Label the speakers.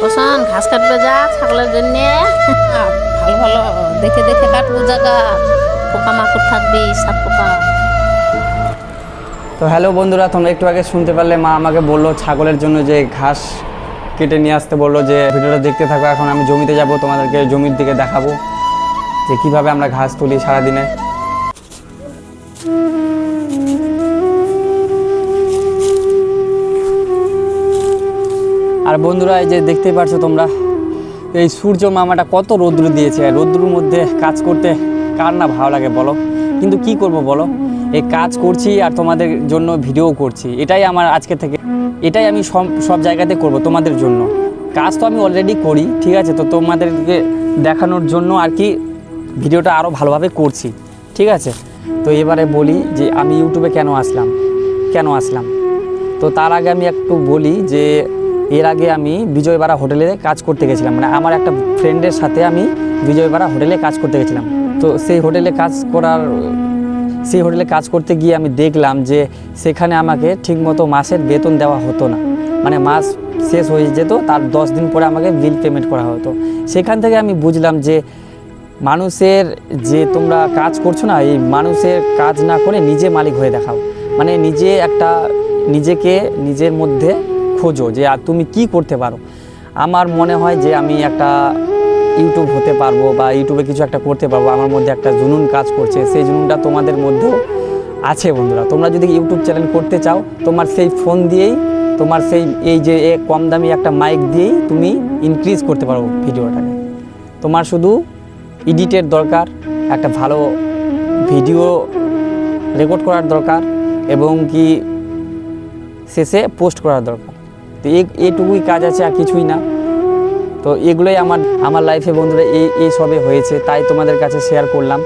Speaker 1: বসান ঘাস কাটবে যা ছাগলের জন্য ভালো ভালো দেখে দেখে কাটবো জায়গা, পোকামাকড় থাকবে, সাপ পোকা।
Speaker 2: তো হ্যালো বন্ধুরা, তোমরা একটু আগে শুনতে পারলে মা আমাকে বললো ছাগলের জন্য যে ঘাস কেটে নিয়ে আসতে বললো, যে ভিডিওটা দেখতে থাকো। এখন আমি জমিতে যাব, তোমাদেরকে জমির দিকে দেখাবো যে কিভাবে আমরা ঘাস তুলি সারাদিনে। আর বন্ধুরা, এই যে দেখতেই পারছো তোমরা, এই সূর্য মামাটা কত রৌদ্র দিয়েছে। রৌদ্রের মধ্যে কাজ করতে কার না ভালো লাগে বলো, কিন্তু কি করব বলো, এই কাজ করছি আর তোমাদের জন্য ভিডিও করছি। এটাই আমার আজকে থেকে, এটাই আমি সব জায়গাতে করব তোমাদের জন্য। কাজ তো আমি অলরেডি করি, ঠিক আছে, তো তোমাদেরকে দেখানোর জন্য আর কি ভিডিওটা আরও ভালোভাবে করছি, ঠিক আছে। তো এবারে বলি যে আমি ইউটিউবে কেন আসলাম। তো তার আগে আমি একটু বলি যে এর আগে আমি বিজয়বাড়া হোটেলে কাজ করতে গেছিলাম, মানে আমার একটা ফ্রেন্ডের সাথে আমি বিজয়বাড়া হোটেলে কাজ করতে গেছিলাম। তো সেই হোটেলে কাজ করতে গিয়ে আমি দেখলাম যে সেখানে আমাকে ঠিকমতো মাসের বেতন দেওয়া হতো না, মানে মাস শেষ হয়ে যেত, তার 10 দিন পরে আমাকে বিল পেমেন্ট করা হতো। সেখান থেকে আমি বুঝলাম যে মানুষের যে তোমরা কাজ করছো না, এই মানুষের কাজ না করে নিজে মালিক হয়ে দেখাও, মানে নিজেকে নিজের মধ্যে খোঁজো যে আর তুমি কি করতে পারো। আমার মনে হয় যে আমি একটা ইউটিউব হতে পারবো বা ইউটিউবে কিছু একটা করতে পারবো, আমার মধ্যে একটা জুনুন কাজ করছে, সেই জুনুনটা তোমাদের মধ্যেও আছে বন্ধুরা। তোমরা যদি ইউটিউব চ্যানেল করতে চাও, তোমার সেই ফোন দিয়েই, তোমার সেই এই যে কম দামি একটা মাইক দিয়েই তুমি ইনক্রিজ করতে পারো ভিডিওটাকে। তোমার শুধু এডিটের দরকার, একটা ভালো ভিডিও রেকর্ড করার দরকার, এবং কি শেষে পোস্ট করার দরকার। তো এইটুকুই কাজ আছে, আর কিছুই না। তো এগুলোই আমার লাইফে বন্ধুরা এই সবে হয়েছে, তাই তোমাদের কাছে শেয়ার করলাম।